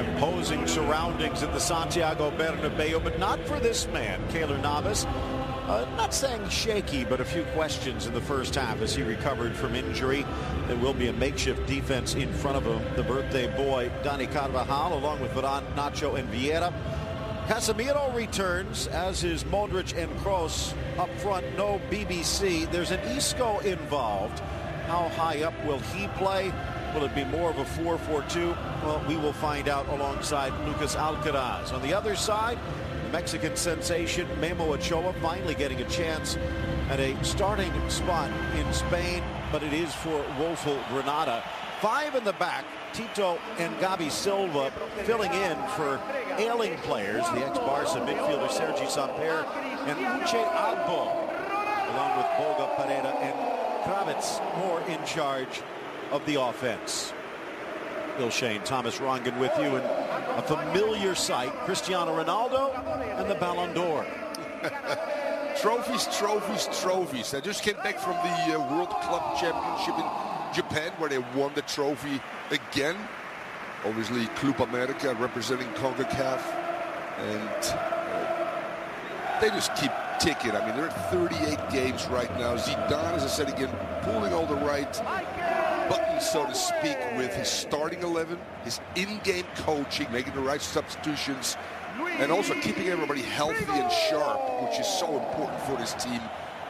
Imposing surroundings at the Santiago Bernabeu, but not for this man, Keylor Navas. Not saying shaky, but a few questions in the first half as he recovered from injury. There will be a makeshift defense in front of him. The birthday boy, Dani Carvajal, along with Varane, Nacho, and Vieira. Casemiro returns, as is Modric and Kroos. Up front, no BBC. There's an Isco involved. How high up will he play? Will it be more of a 4-4-2? Well, we will find out alongside Lucas Alcaraz. On the other side, the Mexican sensation Memo Ochoa finally getting a chance at a starting spot in Spain, but it is for woeful Granada. 5 in the back, Tito and Gabi Silva filling in for ailing players, the ex-Barca midfielder Sergi Samper and Uche Agbo, along with Boga Pereira and Kravitz, more in charge of the offense. Bill Shane, Thomas Rongan with you, and a familiar sight, Cristiano Ronaldo and the Ballon d'Or. Trophies, trophies, trophies. I just came back from the World Club Championship in Japan, where they won the trophy again. Obviously, Club America representing CONCACAF, and they just keep ticking. I mean, they're at 38 games right now. Zidane, as I said again, pulling all the right buttons, so to speak, with his starting 11, his in-game coaching, making the right substitutions, and also keeping everybody healthy and sharp, which is so important for this team.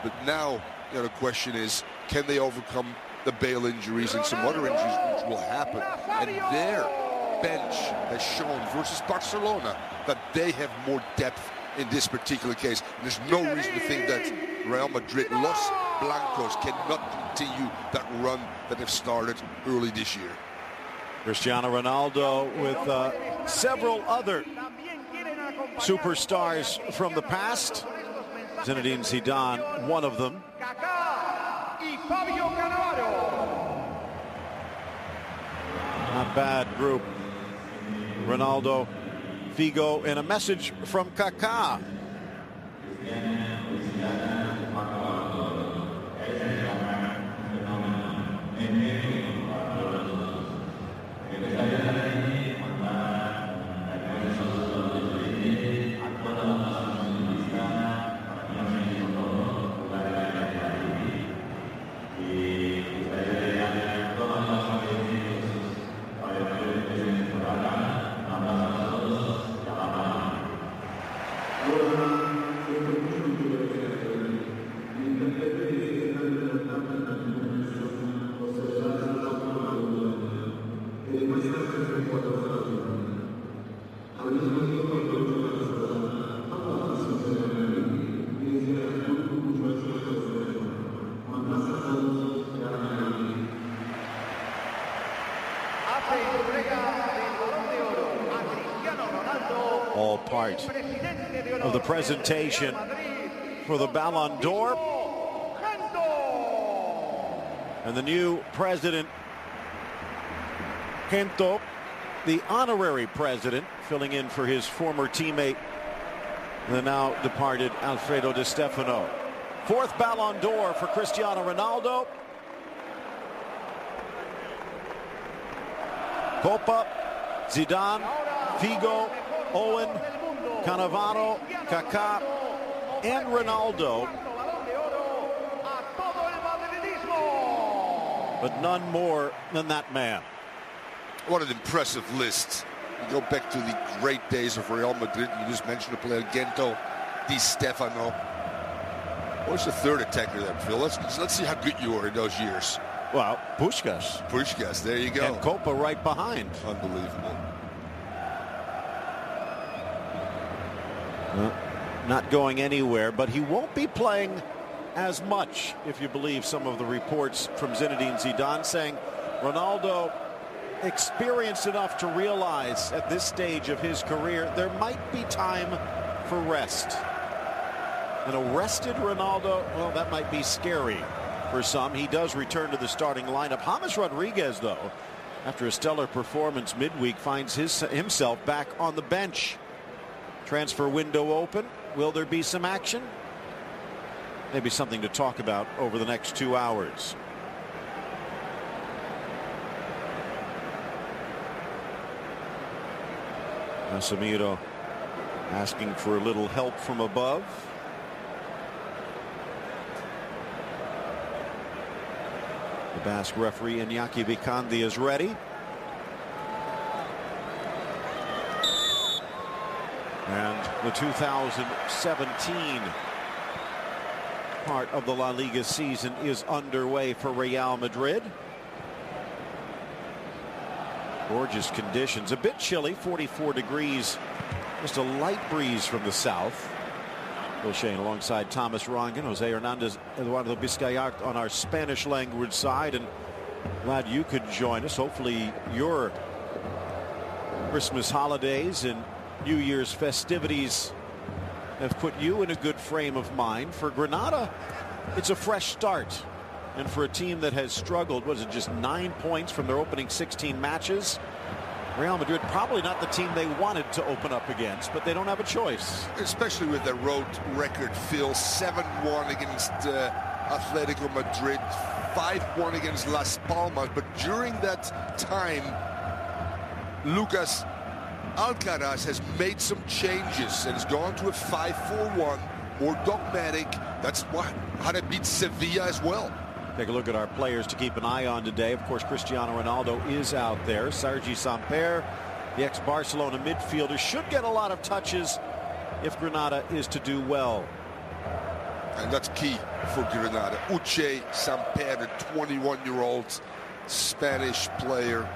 But now, the question is, can they overcome the Bale injuries and some other injuries which will happen? And their bench has shown versus Barcelona that they have more depth in this particular case. And there's no reason to think that Real Madrid, Los Blancos, cannot continue that run that they've started early this year. Cristiano Ronaldo with several other superstars from the past. Zinedine Zidane, one of them. Not bad group. Ronaldo, Figo, and a message from Kaká. All part of the presentation for the Ballon d'Or. And the new president, Gento, the honorary president, filling in for his former teammate, the now departed Alfredo Di Stefano. 4th Ballon d'Or for Cristiano Ronaldo. Copa, Zidane, Figo, Owen, Cannavaro, Kaká, and Ronaldo. But none more than that man. What an impressive list. You go back to the great days of Real Madrid. You just mentioned the player Gento, Di Stefano. What's the third attacker there, Phil? Let's see how good you were in those years. Well, Puskás. Puskás, there you go. And Copa right behind. Unbelievable. Well, not going anywhere, but he won't be playing as much, if you believe some of the reports from Zinedine Zidane, saying Ronaldo experienced enough to realize at this stage of his career there might be time for rest. An arrested Ronaldo, well, that might be scary for some. He does return to the starting lineup. James Rodriguez, though, after a stellar performance midweek, finds himself back on the bench. Transfer window open. Will there be some action? Maybe something to talk about over the next 2 hours. Casemiro asking for a little help from above. The Basque referee Iñaki Vicandi is ready. And the 2017 part of the La Liga season is underway for Real Madrid. Gorgeous conditions. A bit chilly, 44 degrees. Just a light breeze from the south. Bill Shane alongside Thomas Rongan, Jose Hernandez, Eduardo Vizcayart on our Spanish language side. And glad you could join us. Hopefully your Christmas holidays and New Year's festivities have put you in a good frame of mind. For Granada, it's a fresh start. And for a team that has struggled, was it just 9 points from their opening 16 matches? Real Madrid probably not the team they wanted to open up against, but they don't have a choice. Especially with their road record, Phil. 7-1 against Atletico Madrid, 5-1 against Las Palmas. But during that time, Lucas Alcaraz has made some changes and has gone to a 5-4-1, more dogmatic. That's how they beat Sevilla as well. Take a look at our players to keep an eye on today. Of course, Cristiano Ronaldo is out there. Sergi Samper, the ex-Barcelona midfielder, should get a lot of touches if Granada is to do well. And that's key for Granada. Uche Samper, the 21-year-old Spanish player.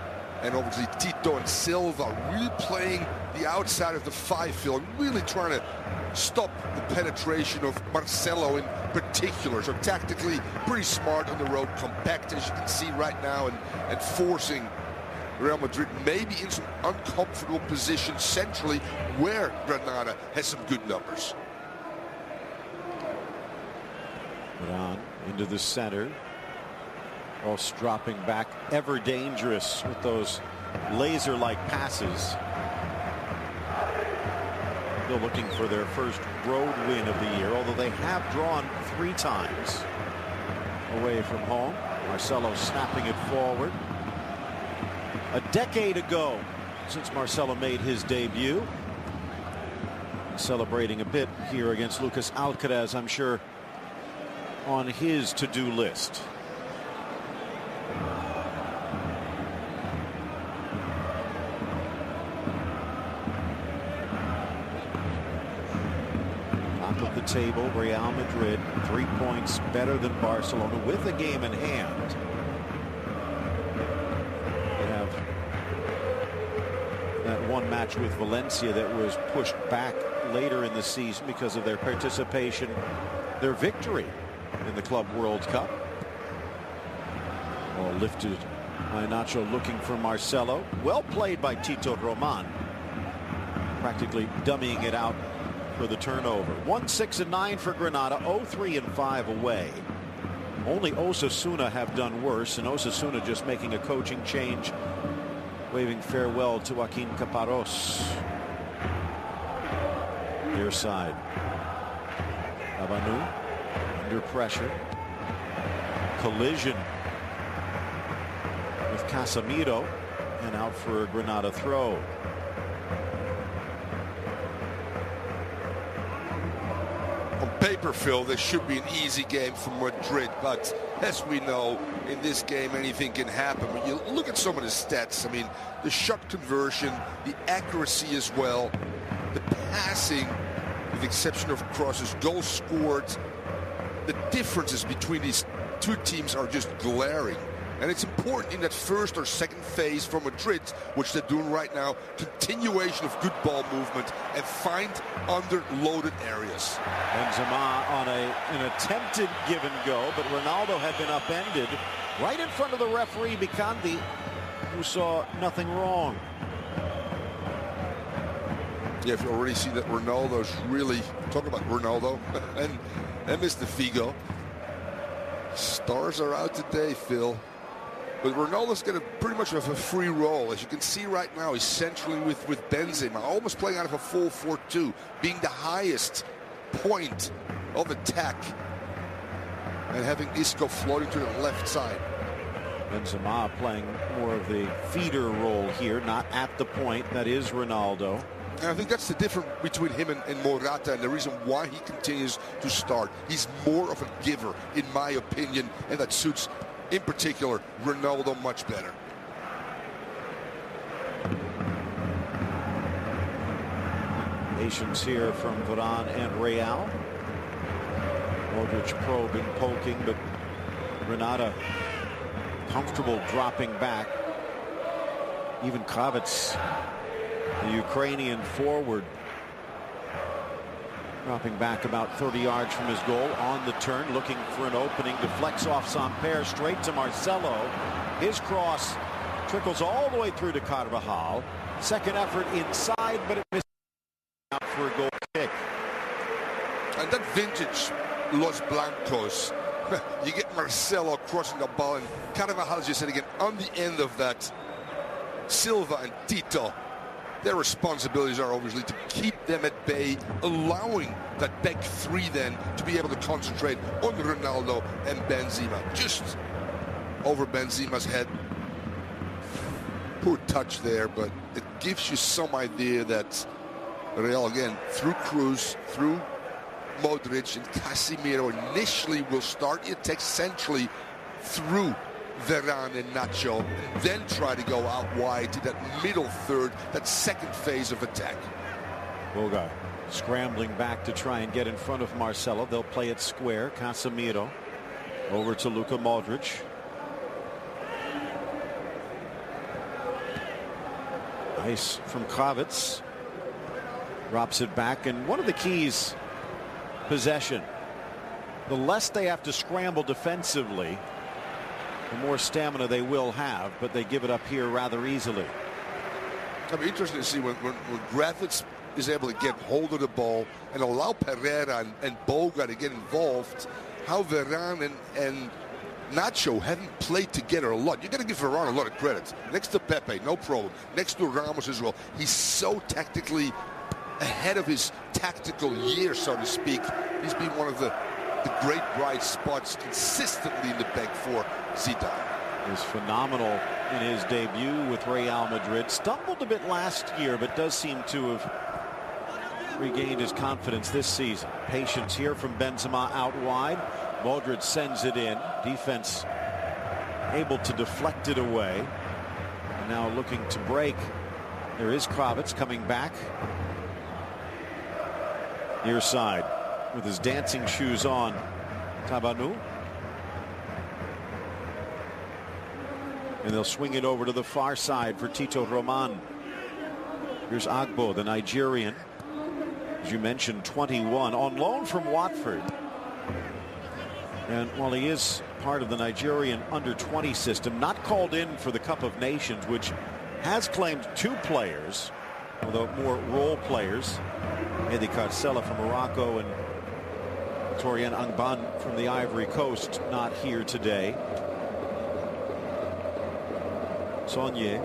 And obviously Tito and Silva really playing the outside of the five field, really trying to stop the penetration of Marcelo in particular. So tactically pretty smart on the road, compact as you can see right now, and forcing Real Madrid maybe in some uncomfortable positions centrally where Granada has some good numbers. On into the center. Ross dropping back, ever dangerous with those laser-like passes. Still looking for their first road win of the year, although they have drawn 3 times away from home. Marcelo snapping it forward. A decade ago since Marcelo made his debut. Celebrating a bit here against Lucas Alcaraz, I'm sure, on his to-do list. Of the table, Real Madrid 3 points better than Barcelona with a game in hand. They have that one match with Valencia that was pushed back later in the season because of their participation, their victory in the Club World Cup. Ball lifted by Nacho, looking for Marcelo. Well played by Tito Roman, practically dummying it out for the turnover. 1-6-9 for Granada, 0-3-5 away. Only Osasuna have done worse, and Osasuna just making a coaching change, waving farewell to Joaquin Caparros. Near side. Abanu under pressure. Collision with Casemiro, and out for a Granada throw. On paper, Phil, this should be an easy game for Madrid, but as we know, in this game anything can happen. When you look at some of the stats, I mean, the shot conversion, the accuracy as well, the passing, with the exception of crosses, goals scored, the differences between these two teams are just glaring. And it's important in that first or second phase for Madrid, which they're doing right now, continuation of good ball movement and find underloaded areas. Benzema on an attempted give and go, but Ronaldo had been upended right in front of the referee, Vicandi, who saw nothing wrong. Yeah, if you already see that Ronaldo's really, talking about Ronaldo and Mr. Figo. Stars are out today, Phil. But Ronaldo's got pretty much of a free role. As you can see right now, he's centrally with Benzema, almost playing out of a 4-4-2, being the highest point of attack, and having Isco floating to the left side. Benzema playing more of the feeder role here, not at the point. That is Ronaldo. And I think that's the difference between him and Morata, and the reason why he continues to start. He's more of a giver, in my opinion, and that suits, in particular, Ronaldo much better. Patience here from Varane and Real. Modric probing, poking, but Granada comfortable dropping back. Even Kravitz, the Ukrainian forward, dropping back about 30 yards from his goal. On the turn, looking for an opening, deflects off Samper, straight to Marcelo. His cross trickles all the way through to Carvajal. Second effort inside, but it missed out for a goal kick. And that vintage Los Blancos, you get Marcelo crossing the ball, and Carvajal, as you said again, on the end of that. Silva and Tito, their responsibilities are obviously to keep them at bay, allowing that back three then to be able to concentrate on Ronaldo and Benzema. Just over Benzema's head. Poor touch there, but it gives you some idea that Real, again, through Cruz, through Modric and Casemiro, initially will start the attack centrally through Varane and Nacho, and then try to go out wide to that middle third, that second phase of attack. Boga scrambling back to try and get in front of Marcelo. They'll play it square. Casemiro over to Luka Modric. Nice from Kravitz. Drops it back, and one of the keys, possession. The less they have to scramble defensively, the more stamina they will have, but they give it up here rather easily. It'll be interesting to see when Kravitz is able to get hold of the ball and allow Pereira and Boga to get involved, how Varane and Nacho haven't played together a lot. You're going to give Varane a lot of credit. Next to Pepe, no problem. Next to Ramos as well. He's so tactically ahead of his tactical year, so to speak. He's been one of the great bright spots consistently in the back for Zidane. He was phenomenal in his debut with Real Madrid. Stumbled a bit last year, but does seem to have regained his confidence this season. Patience here from Benzema out wide. Modric sends it in. Defense able to deflect it away. And now looking to break. There is Kravitz coming back. Near side with his dancing shoes on. Tabanu. And they'll swing it over to the far side for Tito Roman. Here's Agbo, the Nigerian. As you mentioned, 21, on loan from Watford. And while he is part of the Nigerian under-20 system, not called in for the Cup of Nations, which has claimed 2 players, although more role players. Mehdi Carcella from Morocco and Torian Angban from the Ivory Coast not here today. Sonye,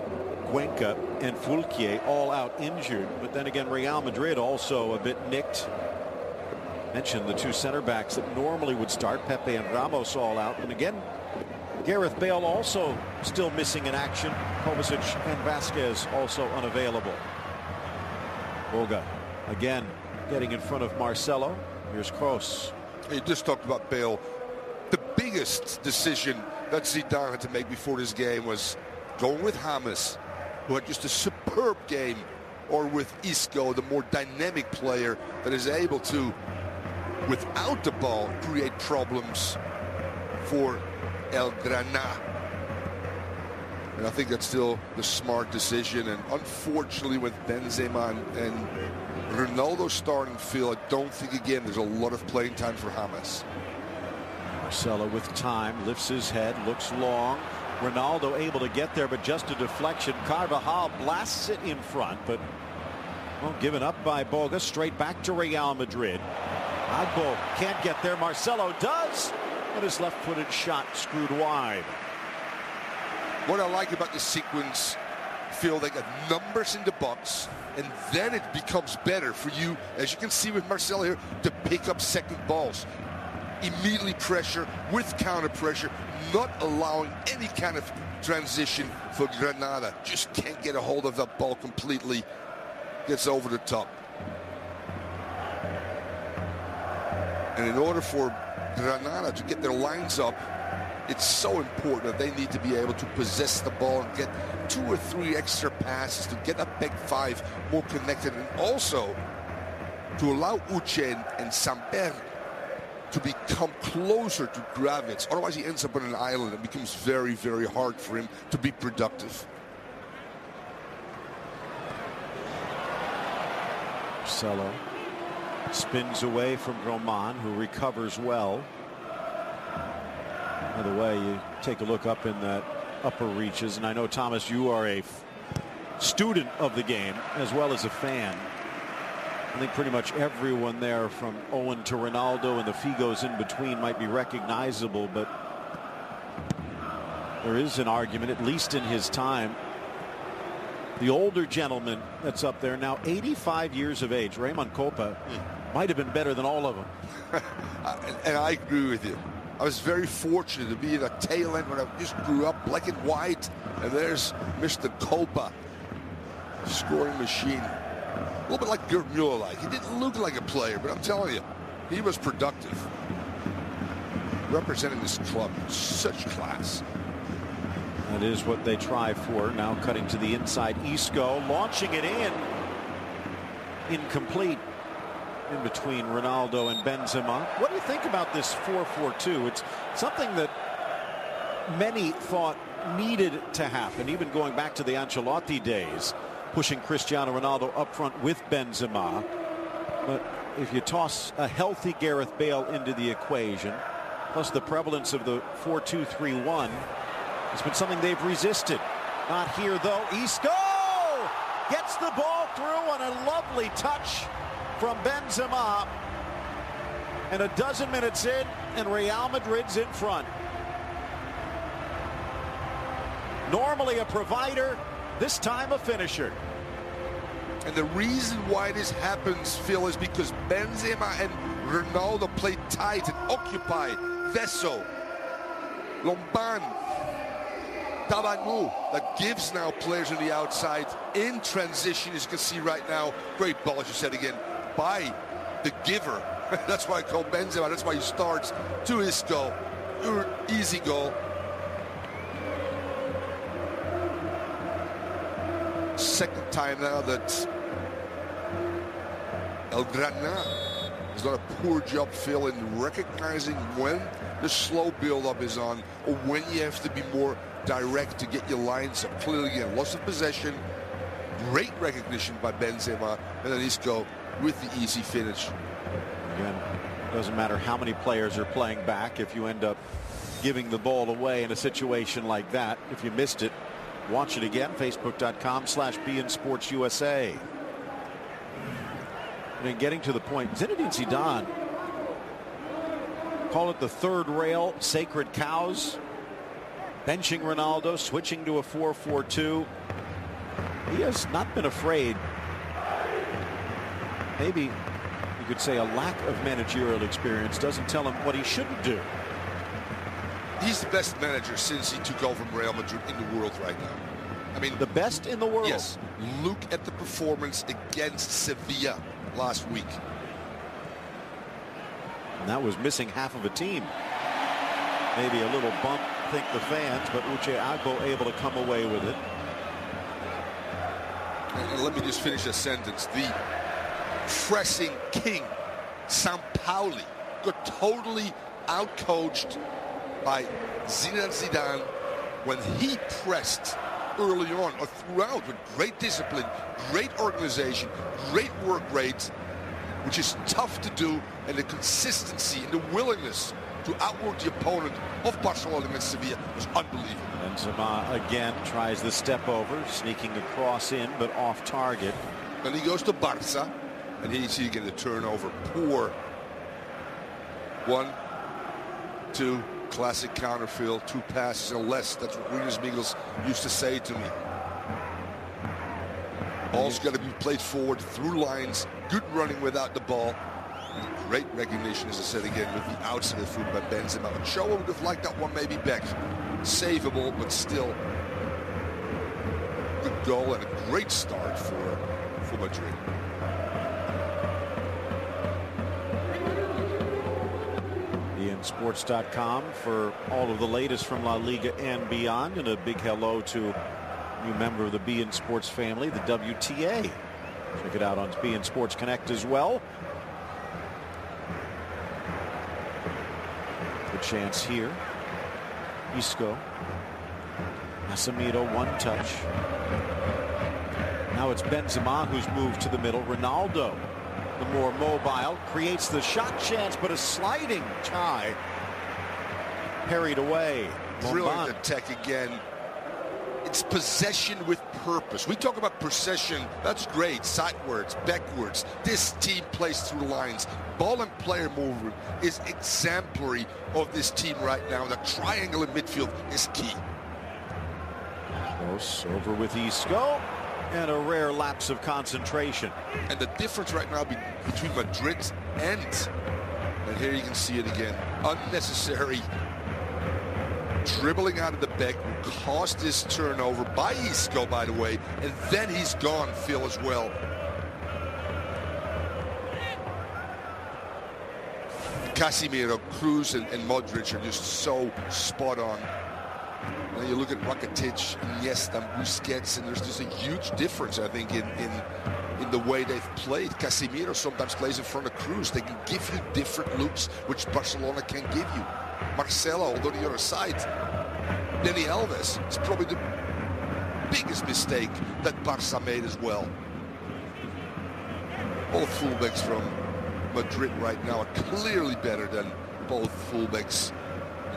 Cuenca, and Fulquier all out injured. But then again, Real Madrid also a bit nicked. Mentioned the 2 center backs that normally would start, Pepe and Ramos, all out. And again, Gareth Bale also still missing in action. Kovacic and Vasquez also unavailable. Boga again getting in front of Marcelo. Here's Kroos. You just talked about Bale. The biggest decision that Zidane had to make before this game was going with James, who had just a superb game, or with Isco, the more dynamic player that is able to, without the ball, create problems for El Granada. And I think that's still the smart decision. And unfortunately, with Benzema and Ronaldo starting field, I don't think, again, there's a lot of playing time for James. Marcelo with time, lifts his head, looks long. Ronaldo able to get there, but just a deflection. Carvajal blasts it in front, but well, given up by Boga. Straight back to Real Madrid. Agbo can't get there. Marcelo does, but his left-footed shot screwed wide. What I like about this sequence, Phil, they got numbers in the box, and then it becomes better for you, as you can see with Marcelo here, to pick up second balls. Immediately pressure with counter pressure, not allowing any kind of transition for Granada. Just can't get a hold of that ball completely. gets over the top. And in order for Granada to get their lines up, it's so important that they need to be able to possess the ball and get 2 or 3 extra passes to get that back 5 more connected, and also to allow Uche and Samper to become closer to Gravitz. Otherwise, he ends up on an island. It becomes very, very hard for him to be productive. Marcelo spins away from Roman, who recovers well. By the way, you take a look up in that upper reaches, and I know, Thomas, you are a student of the game as well as a fan. I think pretty much everyone there, from Owen to Ronaldo and the Figos in between, might be recognizable, but there is an argument, at least in his time, the older gentleman that's up there now, 85 years of age, Raymond Kopa, might have been better than all of them. And I agree with you. I was very fortunate to be in a tail end when I just grew up, black and white, and there's Mr. Kopa, scoring machine. A little bit like Gerd Muller-like. He didn't look like a player, but I'm telling you, he was productive. Representing this club, such class. That is what they try for. Now cutting to the inside, Isco launching it in. Incomplete. In between Ronaldo and Benzema. What do you think about this 4-4-2? It's something that many thought needed to happen, even going back to the Ancelotti days, pushing Cristiano Ronaldo up front with Benzema. But if you toss a healthy Gareth Bale into the equation, plus the prevalence of the 4-2-3-1, it's been something they've resisted. Not here, though. Isco gets the ball through on a lovely touch from Benzema, and a dozen minutes in, and Real Madrid's in front. Normally a provider, this time a finisher. And the reason why this happens, Phil, is because Benzema and Ronaldo play tight and occupy Vesso, Lomban, Tabanu, that gives now players on the outside in transition, as you can see right now. Great ball, as you said again, by the giver. That's why I call Benzema. That's why he starts to Isco. Easy goal. Second time now that El Granada has done a poor job, Phil, in recognizing when the slow build-up is on or when you have to be more direct to get your lines up. Clearly, again, loss of possession. Great recognition by Benzema, and then Isco with the easy finish. Again, doesn't matter how many players are playing back if you end up giving the ball away in a situation like that. If you missed it, watch it again. Facebook.com/BeInSportsUSA. I mean, getting to the point, Zinedine Zidane, call it the third rail, sacred cows, benching Ronaldo, switching to a 4-4-2. He has not been afraid. Maybe you could say a lack of managerial experience doesn't tell him what he shouldn't do. He's the best manager since he took over from Real Madrid in the world right now. I mean, the best in the world. Yes. Look at the performance against Sevilla last week. And that was missing half of a team. Maybe a little bump, think the fans, but Uche Agbo able to come away with it. And let me just finish a sentence. The pressing king, Sampaoli, got totally outcoached by Zinedine Zidane when he pressed early on or throughout with great discipline, great organization, great work rate, which is tough to do, and the consistency and the willingness to outwork the opponent of Barcelona against Sevilla was unbelievable. Benzema again tries the step over, sneaking across in, but off target. Then he goes to Barca, and here you see again the turnover. Poor 1, 2, classic counterfield, 2 passes or less. That's what Rinus Migels used to say to me. Ball's got to be played forward through lines, good running without the ball. Great recognition, as I said again, with the outside of the foot by Benzema. Ochoa would have liked that one maybe back. Savable, but still good goal and a great start for for Madrid. beInSports.com for all of the latest from La Liga and beyond, and a big hello to a new member of the beIN Sports family, the WTA. Check it out on beIN Sports Connect as well. Good chance here. Isco. Casemiro, one touch. Now it's Benzema who's moved to the middle. Ronaldo, the more mobile, creates the shot chance, but a sliding tie parried away. Brilliant attack again. It's possession with purpose. We talk about possession. That's great. Sidewards, backwards. This team plays through lines. Ball and player movement is exemplary of this team right now. The triangle in midfield is key. Close over with Isco. And a rare lapse of concentration. And the difference right now between Madrid and here you can see it again, unnecessary dribbling out of the back will cost this turnover by Isco, by the way, and then he's gone, Phil, as well. Casemiro, Cruz, and Modric are just so spot on. And you look at Rakitic, Iniesta, and Busquets, and there's just a huge difference, I think, in the way they've played. Casemiro sometimes plays in front of Cruz. They can give you different looks, which Barcelona can give you. Marcelo, although the other side, Dani Alves is probably the biggest mistake that Barca made as well. Both fullbacks from Madrid right now are clearly better than both fullbacks,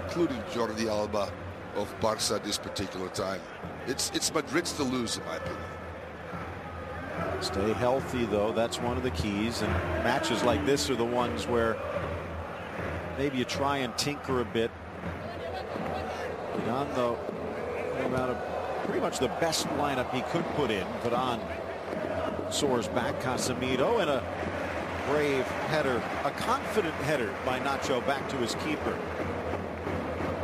including Jordi Alba, of Barca at this particular time. It's Madrid's to lose, in my opinion. Stay healthy, though. That's one of the keys. And matches like this are the ones where maybe you try and tinker a bit. Varane, though, out of pretty much the best lineup he could put in. Varane soars back. Casemiro, and a brave header, a confident header by Nacho back to his keeper.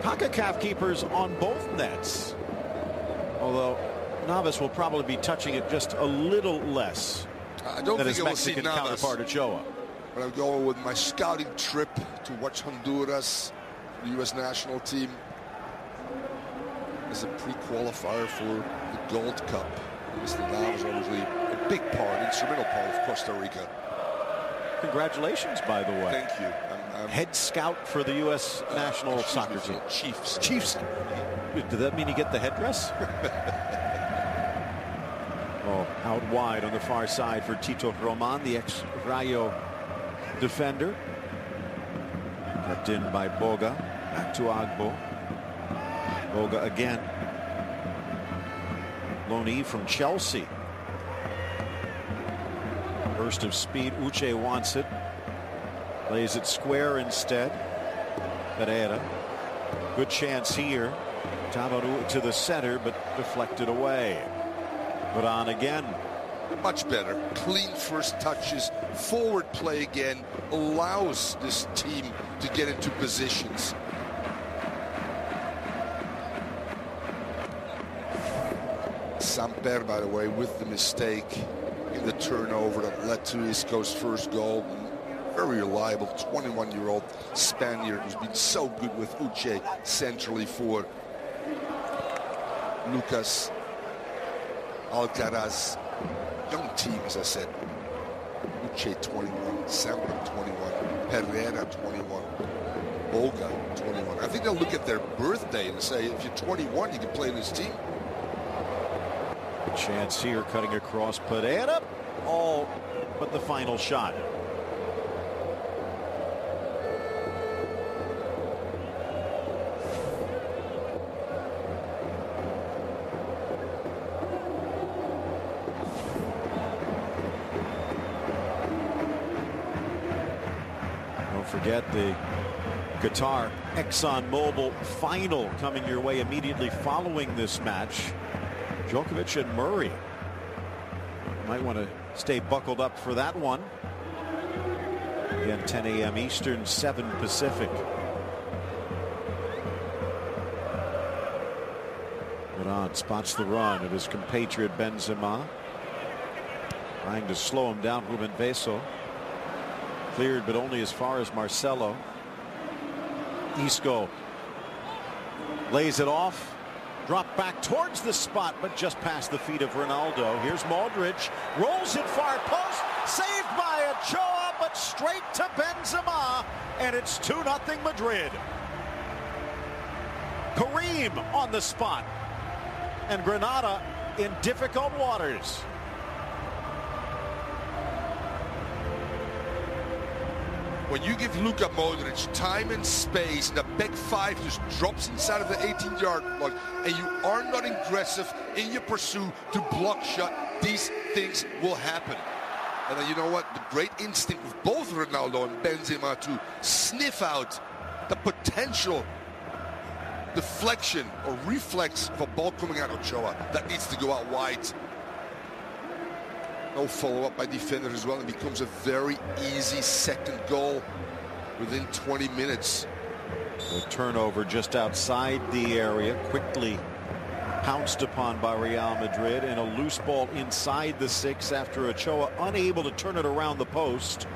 CONCACAF keepers on both nets, although Navas will probably be touching it just a little less. I don't than think his I will Mexican see Navas, counterpart Ochoa. but I'm going with my scouting trip to watch Honduras, the U.S. national team, as a pre-qualifier for the Gold Cup. Mr. Navas obviously a big part, instrumental part of Costa Rica. Congratulations, by the way. Thank you. I'm head scout for the U.S. national soccer team. Chiefs. Does that mean you get the headdress? Oh, out wide on the far side for Tito Roman, the ex-Rayo defender. Kept in by Boga. Back to Agbo. Boga again. Loney from Chelsea. Burst of speed. Uche wants it. Plays it square instead. Pereira. Good chance here. Tavaru to the center, but deflected away. But on again. Much better. Clean first touches. Forward play again. Allows this team to get into positions. Samper, by the way, with the mistake in the turnover that led to Isco's first goal. Very reliable 21-year-old Spaniard who's been so good with Uche centrally for Lucas Alcaraz. Young team, as I said. Uche 21, Samper 21, Pereira 21, Boga 21. I think they'll look at their birthday and say, if you're 21, you can play in this team. Chance here, cutting across Pereira. All but the final shot. Don't forget the Qatar ExxonMobil final coming your way immediately following this match. Djokovic and Murray. Might want to stay buckled up for that one. Again, 10 a.m. Eastern, 7 Pacific. Varane spots the run of his compatriot Benzema. Trying to slow him down. Ruben Veso cleared, but only as far as Marcelo. Isco lays it off. Drop back towards the spot, but just past the feet of Ronaldo. Here's Modric. Rolls it far post. Saved by Ochoa, but straight to Benzema. And it's 2-0 Madrid. Karim on the spot. And Granada in difficult waters. When you give Luka Modric time and space, the back five just drops inside of the 18-yard line, and you are not aggressive in your pursuit to block shot, these things will happen. And then you know what? The great instinct of both Ronaldo and Benzema to sniff out the potential deflection or reflex of a ball coming out of Ochoa that needs to go out wide. No follow-up by defenders as well. It becomes a very easy second goal within 20 minutes. The turnover just outside the area, quickly pounced upon by Real Madrid, and a loose ball inside the 6 after Ochoa unable to turn it around the post.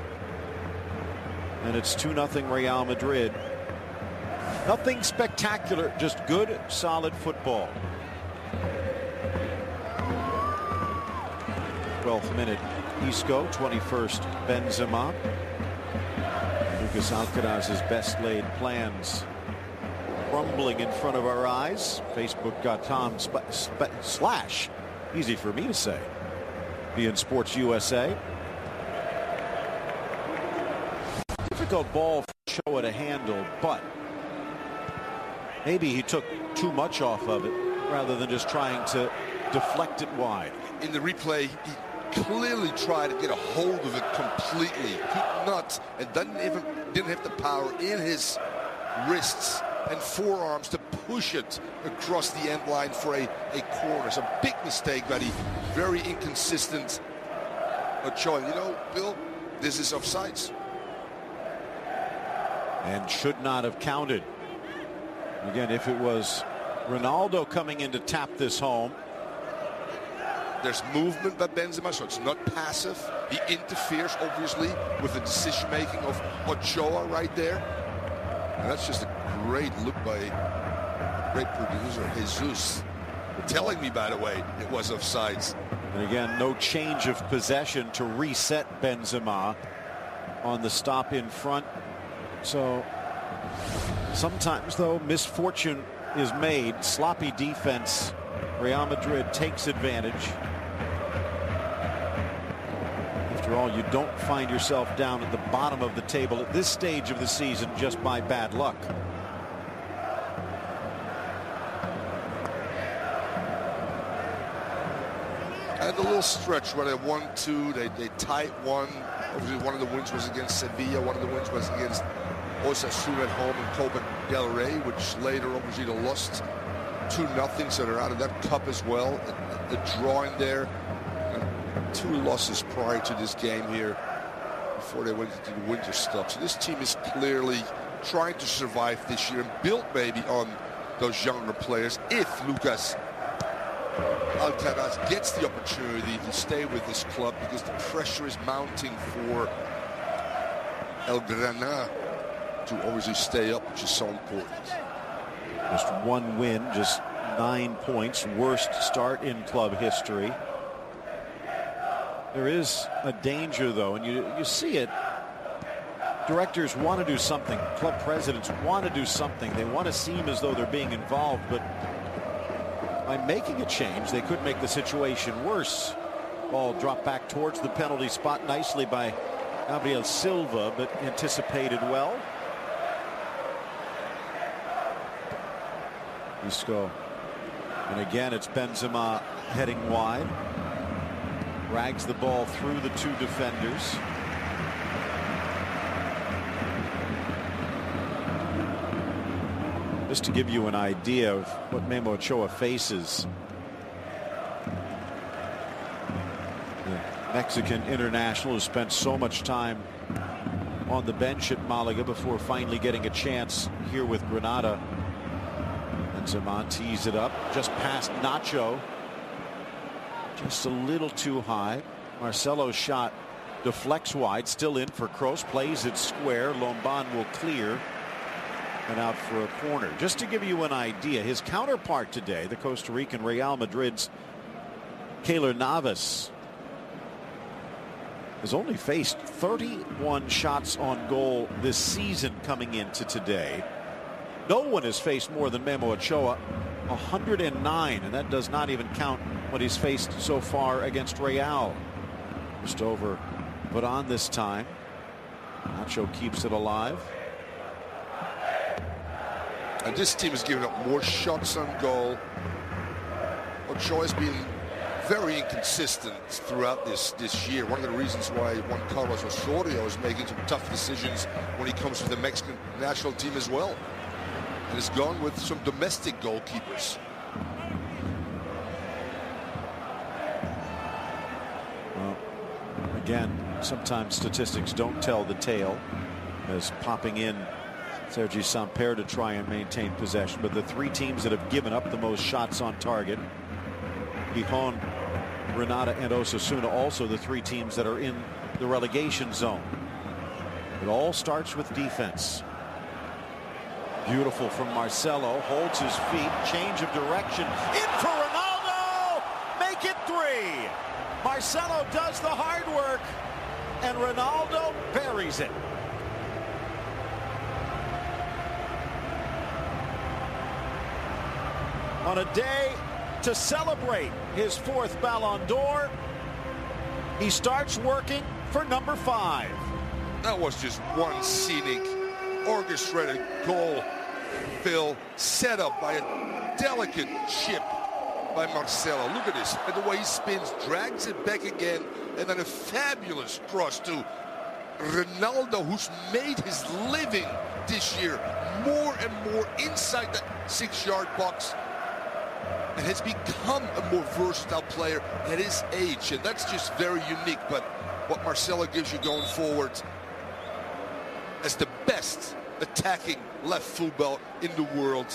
And it's 2-0 Real Madrid. Nothing spectacular, just good, solid football. 12th minute, Isco. 21st, Benzema. Lucas Alcaraz's best laid plans crumbling in front of our eyes. Facebook.com / easy for me to say, beIN Sports USA. Difficult ball for Ochoa to handle, but maybe he took too much off of it rather than just trying to deflect it wide. In the replay, he clearly tried to get a hold of it completely. Could not, and didn't have the power in his wrists and forearms to push it across the end line for a corner. It's a big mistake by the very inconsistent Ochoa. You know, Bill, this is offsides. And should not have counted. Again, if it was Ronaldo coming in to tap this home. There's movement by Benzema, so it's not passive. He interferes, obviously, with the decision-making of Ochoa right there. And that's just a great look by great producer, Jesus. Telling me, by the way, it was offsides. And again, no change of possession to reset Benzema on the stop in front. So sometimes, though, misfortune is made. Sloppy defense. Real Madrid takes advantage. After all, you don't find yourself down at the bottom of the table at this stage of the season just by bad luck. And a little stretch where they won 2, they tied 1. Obviously, one of the wins was against Sevilla. One of the wins was against Osasuna at home in Copa del Rey, which later obviously they lost 2-0, so they're out of that cup as well. A draw in there, and 2 losses prior to this game here before they went into the winter stop. So this team is clearly trying to survive this year and build maybe on those younger players if Lucas Alcaraz gets the opportunity to stay with this club, because the pressure is mounting for El Granada to obviously stay up, which is so important. Just 1 win, just 9 points, worst start in club history. There is a danger, though, and you see it. Directors want to do something. Club presidents want to do something. They want to seem as though they're being involved, but by making a change, they could make the situation worse. Ball dropped back towards the penalty spot nicely by Gabriel Silva, but anticipated well. Isco. And again, it's Benzema heading wide. Drags the ball through the 2 defenders. Just to give you an idea of what Memo Ochoa faces. The Mexican international who spent so much time on the bench at Malaga before finally getting a chance here with Granada. Benzema tees it up just past Nacho. Just a little too high. Marcelo's shot deflects wide, still in for Kroos, plays it square. Lomban will clear and out for a corner. Just to give you an idea, his counterpart today, the Costa Rican Real Madrid's Keylor Navas, has only faced 31 shots on goal this season coming into today. No one has faced more than Memo Ochoa, 109, and that does not even count what he's faced so far against Real. Just over put on this time. Nacho keeps it alive. And this team has given up more shots on goal. Ochoa has been very inconsistent throughout this year. One of the reasons why Juan Carlos Osorio is making some tough decisions when he comes to the Mexican national team as well. And has gone with some domestic goalkeepers. Well, again, sometimes statistics don't tell the tale, as popping in Sergi Samper to try and maintain possession. But the three teams that have given up the most shots on target, Gijón, Granada, and Osasuna, also the three teams that are in the relegation zone. It all starts with defense. Beautiful from Marcelo, holds his feet, change of direction, in for Ronaldo, make it 3. Marcelo does the hard work, and Ronaldo buries it. On a day to celebrate his 4th Ballon d'Or, he starts working for number 5. That was just one scenic, orchestrated goal, Phil, set up by a delicate chip by Marcelo. Look at this, and the way he spins, drags it back again, and then a fabulous cross to Ronaldo, who's made his living this year more and more inside the 6-yard box, and has become a more versatile player at his age, and that's just very unique. But what Marcelo gives you going forward as the best attacking left fullback in the world,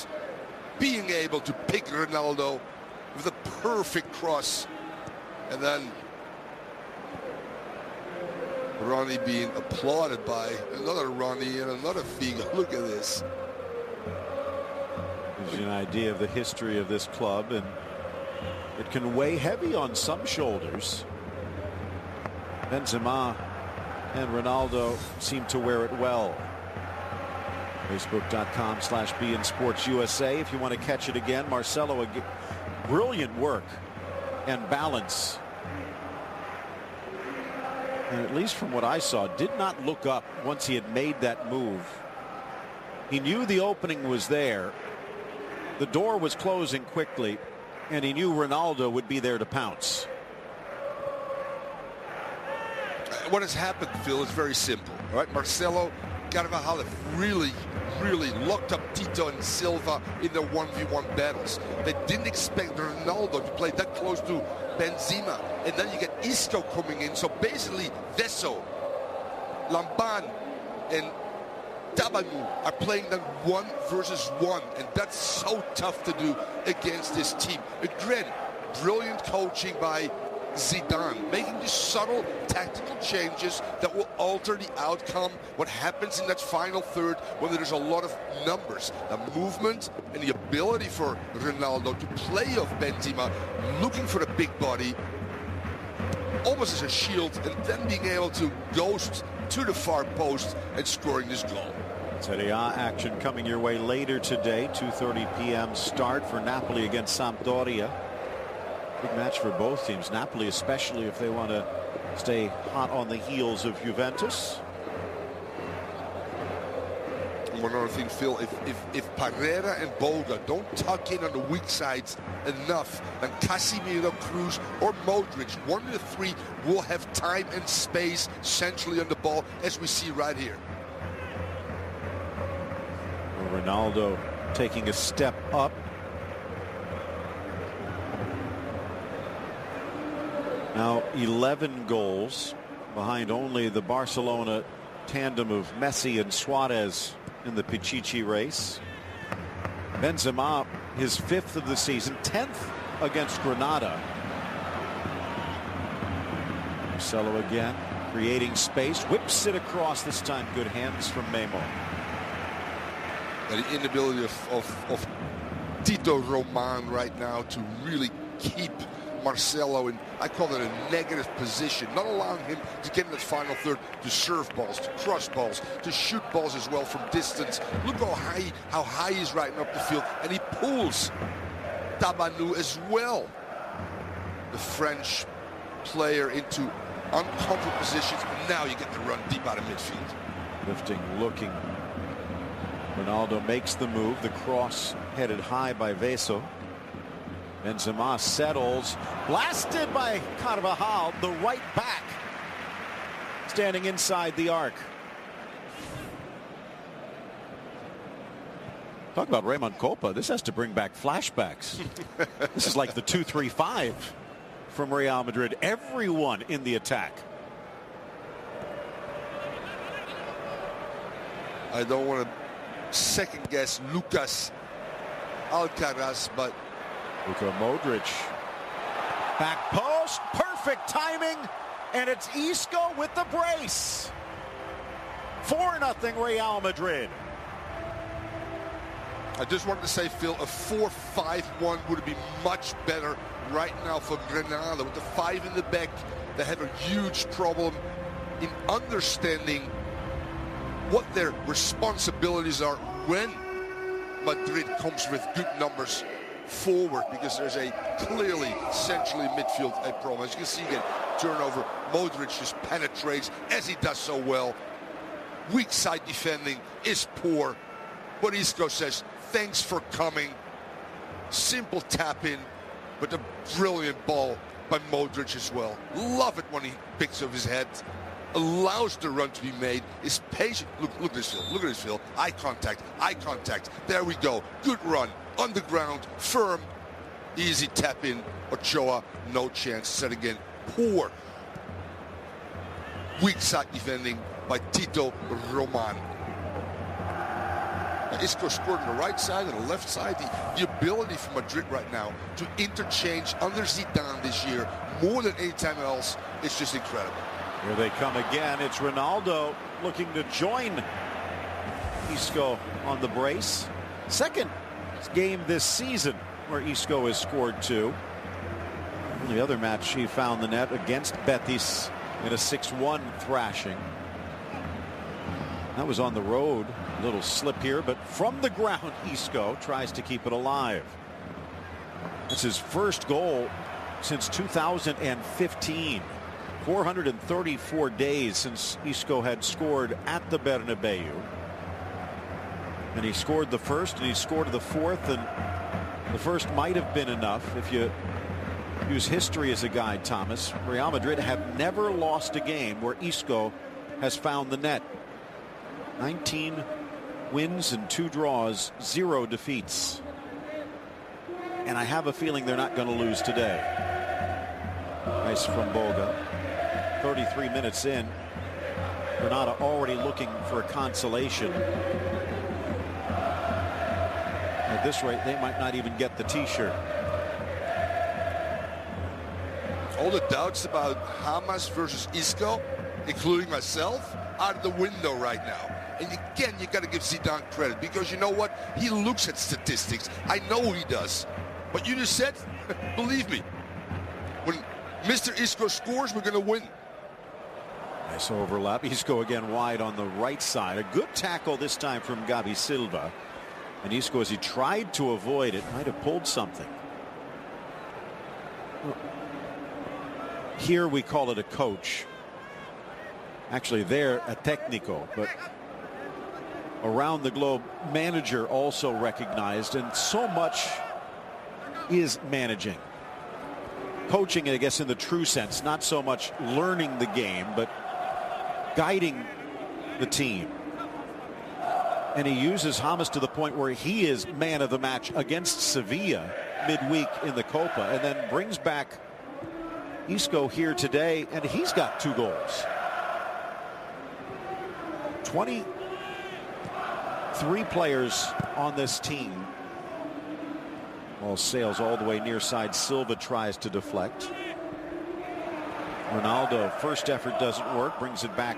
being able to pick Ronaldo with a perfect cross, and then Ronnie being applauded by another Ronnie and another Figo. Look at this. Gives you an idea of the history of this club, and it can weigh heavy on some shoulders. Benzema and Ronaldo seem to wear it well. Facebook.com/beIN Sports USA. If you want to catch it again, Marcelo, brilliant work and balance. And at least from what I saw, did not look up once he had made that move. He knew the opening was there. The door was closing quickly, and he knew Ronaldo would be there to pounce. What has happened, Phil, is very simple. All right, Marcelo, Carvajal have really locked up Tito and Silva in their 1v1 battles. They didn't expect Ronaldo to play that close to Benzema. And then you get Isco coming in. So basically, Veso, Lamban, and Tabanu are playing them 1 versus 1. And that's so tough to do against this team. Again, brilliant coaching by Zidane, making these subtle tactical changes that will alter the outcome, what happens in that final third when there's a lot of numbers. The movement and the ability for Ronaldo to play off Benzema, looking for the big body, almost as a shield, and then being able to ghost to the far post and scoring this goal. Serie A action coming your way later today. 2:30 p.m. start for Napoli against Sampdoria. Big match for both teams. Napoli especially if they want to stay hot on the heels of Juventus. One other thing, Phil, if Parreira and Boga don't tuck in on the weak sides enough, then Casemiro, Cruz, or Modric, one of the three, will have time and space centrally on the ball, as we see right here. Ronaldo taking a step up. Now 11 goals behind only the Barcelona tandem of Messi and Suarez in the Pichichi race. Benzema, his 5th of the season, 10th against Granada. Marcelo again, creating space, whips it across, this time good hands from Memo. The inability of Tito Roman right now to really keep Marcelo in, I call it a negative position, not allowing him to get in the final third, to serve balls, to cross balls, to shoot balls as well from distance. Look how high he's riding up the field, and he pulls Tabanu as well, the French player, into uncomfortable positions. Now you get to run deep out of midfield. Lifting, looking. Ronaldo makes the move. The cross headed high by Veso. Benzema settles. Blasted by Carvajal, the right back. Standing inside the arc. Talk about Raymond Kopa. This has to bring back flashbacks. This is like the 2-3-5 from Real Madrid. Everyone in the attack. I don't want to second guess Lucas Alcaraz, but Luka Modric. Back post. Perfect timing. And it's Isco with the brace. 4-0 Real Madrid. I just wanted to say, Phil, a 4-5-1 would be much better right now for Granada. With the 5 in the back, they have a huge problem in understanding what their responsibilities are when Madrid comes with good numbers forward, because there's a clearly centrally midfield a problem. As you can see, again, turnover. Modric just penetrates, as he does so well. Weak side defending is poor. But Isco says, thanks for coming. Simple tap in, but a brilliant ball by Modric as well. Love it when he picks up his head, allows the run to be made, is patient. Look at this, Phil. Look at this, Phil. Eye contact, eye contact. There we go. Good run. On the ground, firm, easy tap in. Ochoa, no chance. Said again, poor. Weak side defending by Tito Roman. Isco scored on the right side and the left side. The ability for Madrid right now to interchange under Zidane this year more than any time else is just incredible. Here they come again. It's Ronaldo looking to join Isco on the brace. Second game this season where Isco has scored 2. In the other match, he found the net against Betis in a 6-1 thrashing. That was on the road. A little slip here, but from the ground, Isco tries to keep it alive. That's his first goal since 2015. 434 days since Isco had scored at the Bernabeu. And he scored the first, and he scored the fourth, and the first might have been enough if you use history as a guide, Thomas. Real Madrid have never lost a game where Isco has found the net. 19 wins and 2 draws, 0 defeats. And I have a feeling they're not going to lose today. Nice from Boga. 33 minutes in. Granada already looking for a consolation. At this rate, they might not even get the t-shirt. All the doubts about Hamas versus Isco, including myself, out of the window right now. And again, you got to give Zidane credit, because you know what? He looks at statistics. I know he does. But you just said, believe me, when Mr. Isco scores, we're going to win. Nice overlap. Isco again wide on the right side. A good tackle this time from Gabi Silva. And Isco, as he tried to avoid it, might have pulled something. Here we call it a coach. Actually, there a técnico, but around the globe, manager also recognized, and so much is managing. Coaching, I guess, in the true sense, not so much learning the game, but guiding the team. And he uses Hamas to the point where he is man of the match against Sevilla midweek in the Copa, and then brings back Isco here today, and he's got 2 goals. 23 players on this team. Ball sails all the way near side. Silva tries to deflect. Ronaldo, first effort doesn't work, brings it back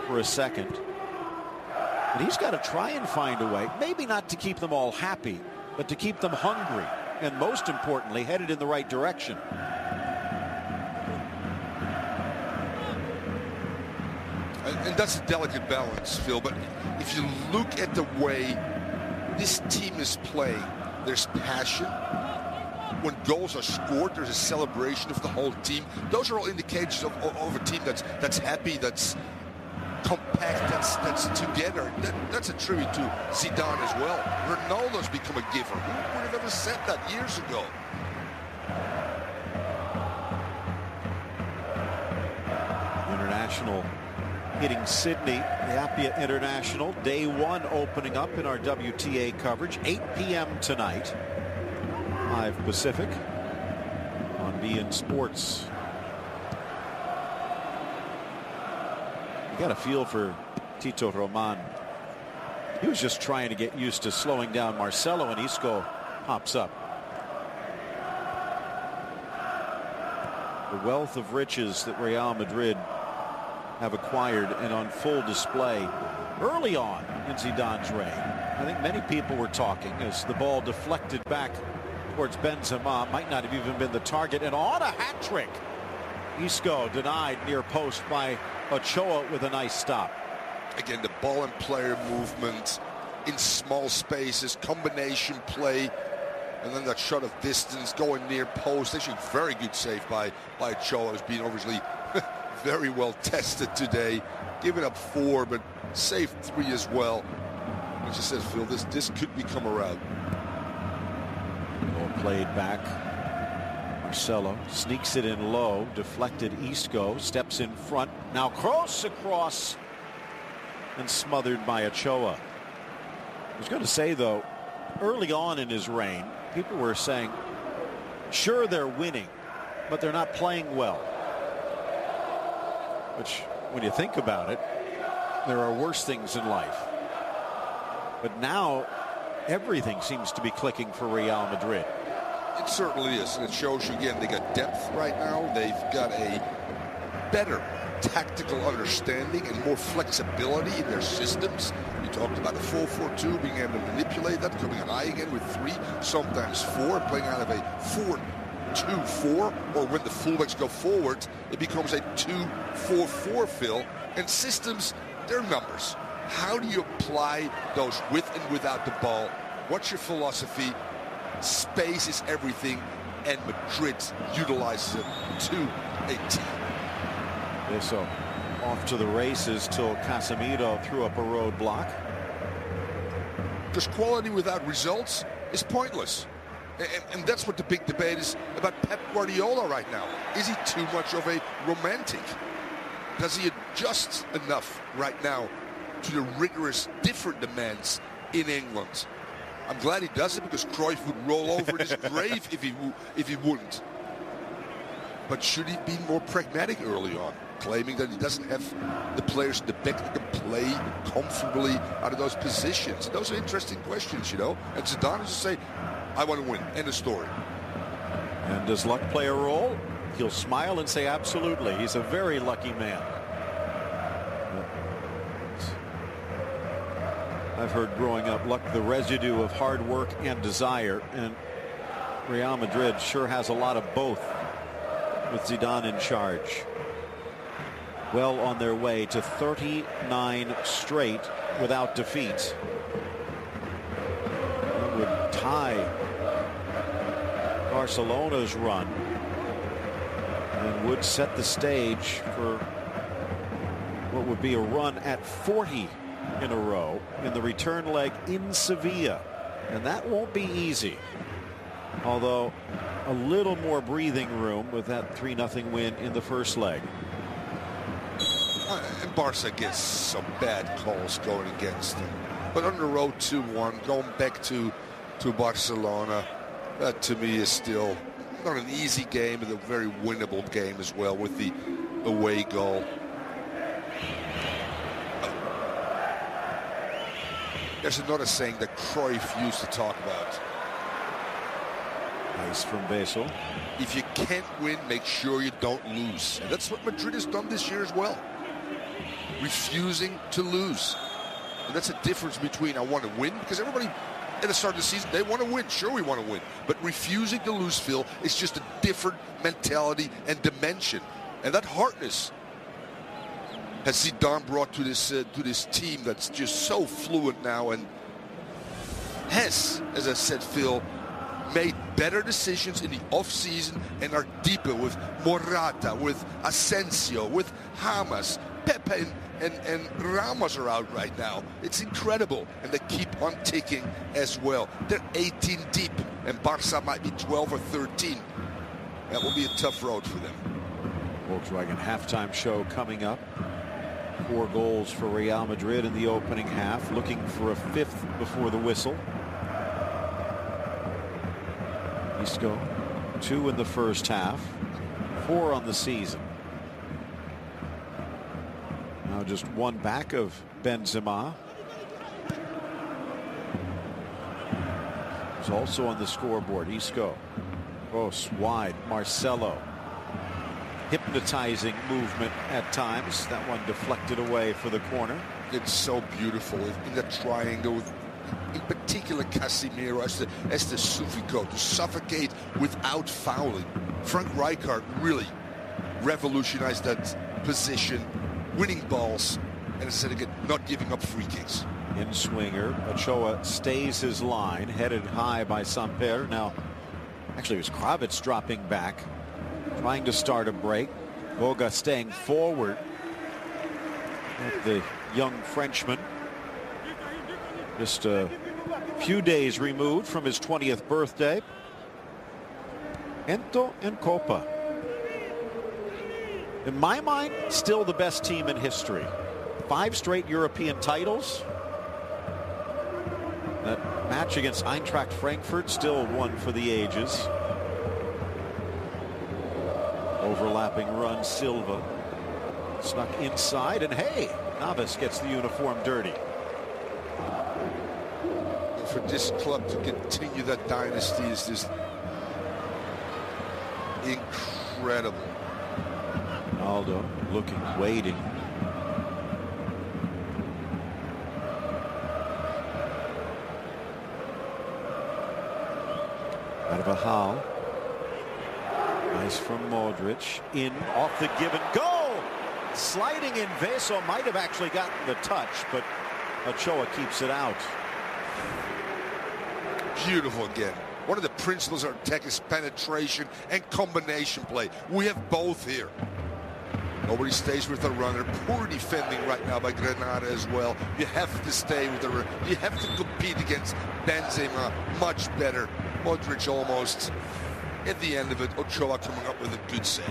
for a second. And he's got to try and find a way, maybe not to keep them all happy, but to keep them hungry, and most importantly, headed in the right direction. And that's a delicate balance, Phil, but if you look at the way this team is playing, there's passion. When goals are scored, there's a celebration of the whole team. Those are all indicators of a team that's happy, that's compact, that's together. That's a tribute to Zidane as well. Ronaldo's become a giver. Who would have ever said that years ago? International hitting Sydney, the Apia International, day one opening up in our WTA coverage, 8 p.m. tonight, 5 Pacific, on beIN Sports. You got a feel for Tito Roman. He was just trying to get used to slowing down Marcelo, and Isco pops up. The wealth of riches that Real Madrid have acquired and on full display early on in Zidane's reign. I think many people were talking as the ball deflected back towards Benzema. Might not have even been the target, and on a hat trick. Isco denied near post by Ochoa with a nice stop. Again, the ball and player movement in small spaces, combination play, and then that shot of distance going near post. Actually, very good save by Ochoa, who's been obviously very well tested today. Giving up 4, but saved 3 as well. As you said, Phil, this could become a rout. Ball played back. Marcelo sneaks it in low, deflected. Isco steps in front. Now cross across and smothered by Ochoa. I was going to say, though, early on in his reign, people were saying, sure, they're winning, but they're not playing well. Which, when you think about it, there are worse things in life. But now, everything seems to be clicking for Real Madrid. It certainly is, and it shows you again they got depth right now. They've got a better tactical understanding and more flexibility in their systems. You talked about the 4-4-2, being able to manipulate that, coming high again with 3, sometimes 4, playing out of a 4-2-4, or when the fullbacks go forward, it becomes a 2-4-4, Phil. And systems, they're numbers. How do you apply those with and without the ball? What's your philosophy? Space is everything, and Madrid utilizes it to a T. So off to the races till Casemiro threw up a roadblock. Because quality without results is pointless. And that's what the big debate is about Pep Guardiola right now. Is he too much of a romantic? Does he adjust enough right now to the rigorous, different demands in England? I'm glad he does it, because Cruyff would roll over in his grave if he wouldn't. But should he be more pragmatic early on, claiming that he doesn't have the players in the back that can play comfortably out of those positions? And those are interesting questions, you know. And Zidane is to say, I want to win. End of story. And does luck play a role? He'll smile and say absolutely. He's a very lucky man. I've heard growing up, luck, the residue of hard work and desire, and Real Madrid sure has a lot of both with Zidane in charge. Well on their way to 39 straight without defeat. That would tie Barcelona's run and would set the stage for what would be a run at 40 in a row in the return leg in Sevilla, and that won't be easy, although a little more breathing room with that 3-0 win in the first leg. And Barca gets some bad calls going against them, but on the road 2-1, going back to Barcelona, that to me is still not an easy game, but a very winnable game as well, with the away goal. There's another saying that Cruyff used to talk about. Nice from Basel. If you can't win, make sure you don't lose. And that's what Madrid has done this year as well. Refusing to lose. And that's a difference between I want to win, because everybody at the start of the season, they want to win. Sure, we want to win. But refusing to lose, Phil, is just a different mentality and dimension. And that hardness has Zidane brought to this team that's just so fluent now, and has, as I said, Phil, made better decisions in the off-season and are deeper with Morata, with Asensio, with Hamas. Pepe and Ramos are out right now. It's incredible. And they keep on ticking as well. They're 18 deep, and Barca might be 12 or 13. That will be a tough road for them. Volkswagen halftime show coming up. 4 goals for Real Madrid in the opening half, looking for a 5th before the whistle. Isco, 2 in the first half, 4 on the season. Now just 1 back of Benzema. He's also on the scoreboard. Isco, Gross, wide, Marcelo. Hypnotizing movement at times. That one deflected away for the corner. It's so beautiful in that triangle. In particular, Casemiro as the Sufico to suffocate without fouling. Frank Rijkaard really revolutionized that position, winning balls, and as I said again, not giving up free kicks. In swinger, Ochoa stays his line, headed high by Samper. Now, actually, it was Kravitz dropping back, trying to start a break. Boga staying forward. The young Frenchman, just a few days removed from his 20th birthday. Ento and Copa. In my mind, still the best team in history. 5 straight European titles. That match against Eintracht Frankfurt, still one for the ages. Overlapping run, Silva snuck inside, and hey, Navas gets the uniform dirty. For this club to continue that dynasty is just incredible. Ronaldo looking, waiting. Carvajal. Nice from Modric. In, off the give and go. Sliding in, Veso might have actually gotten the touch, but Ochoa keeps it out. Beautiful again. One of the principles of attack is penetration and combination play. We have both here. Nobody stays with the runner. Poor defending right now by Granada as well. You have to stay with the runner. You have to compete against Benzema much better. Modric almost at the end of it. Ochoa coming up with a good save.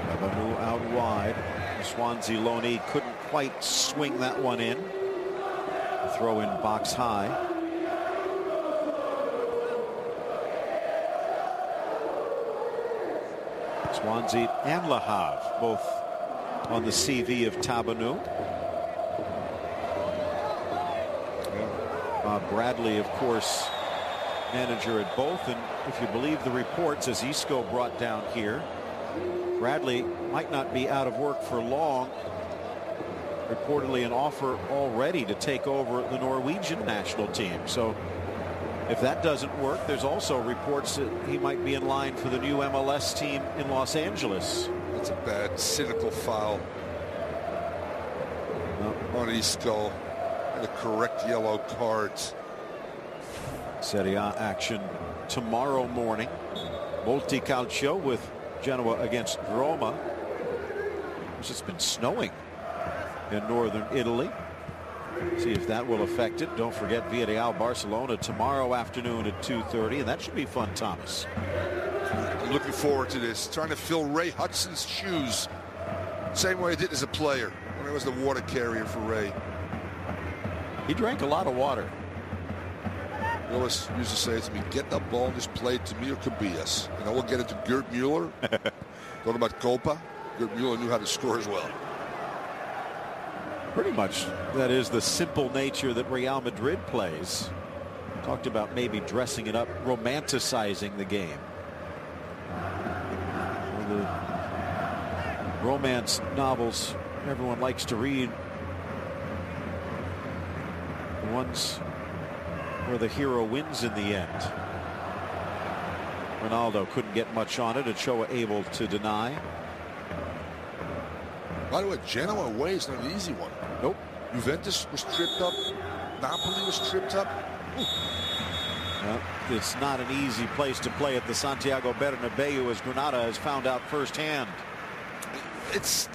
Babanu out wide. Swansea Loney couldn't quite swing that one in. Throw in box high. Swansea and Le Havre both on the CV of Tabanu. Bradley, of course, manager at both, and if you believe the reports, as Isco brought down here, Bradley might not be out of work for long. Reportedly an offer already to take over the Norwegian national team. So if that doesn't work, there's also reports that he might be in line for the new MLS team in Los Angeles. That's a bad, cynical foul on Isco, and a correct yellow card. Serie A action tomorrow morning. Multicalcio with Genoa against Roma. It's been snowing in northern Italy. See if that will affect it. Don't forget Villarreal Barcelona tomorrow afternoon at 2:30, and that should be fun, Thomas. I'm looking forward to this. Trying to fill Ray Hudson's shoes. Same way I did as a player when I was the water carrier for Ray. He drank a lot of water. He always used to say to me, get that ball on this plate to me or Cabillas. And I will get it to Gerd Mueller. Talking about Copa, Gerd Mueller knew how to score as well. Pretty much that is the simple nature that Real Madrid plays. Talked about maybe dressing it up, romanticizing the game. One of the romance novels everyone likes to read. The ones where the hero wins in the end. Ronaldo couldn't get much on it. Ochoa able to deny. By the way, Genoa away is not an easy one. Nope. Juventus was tripped up. Napoli was tripped up. Well, it's not an easy place to play at the Santiago Bernabeu, as Granada has found out firsthand. It's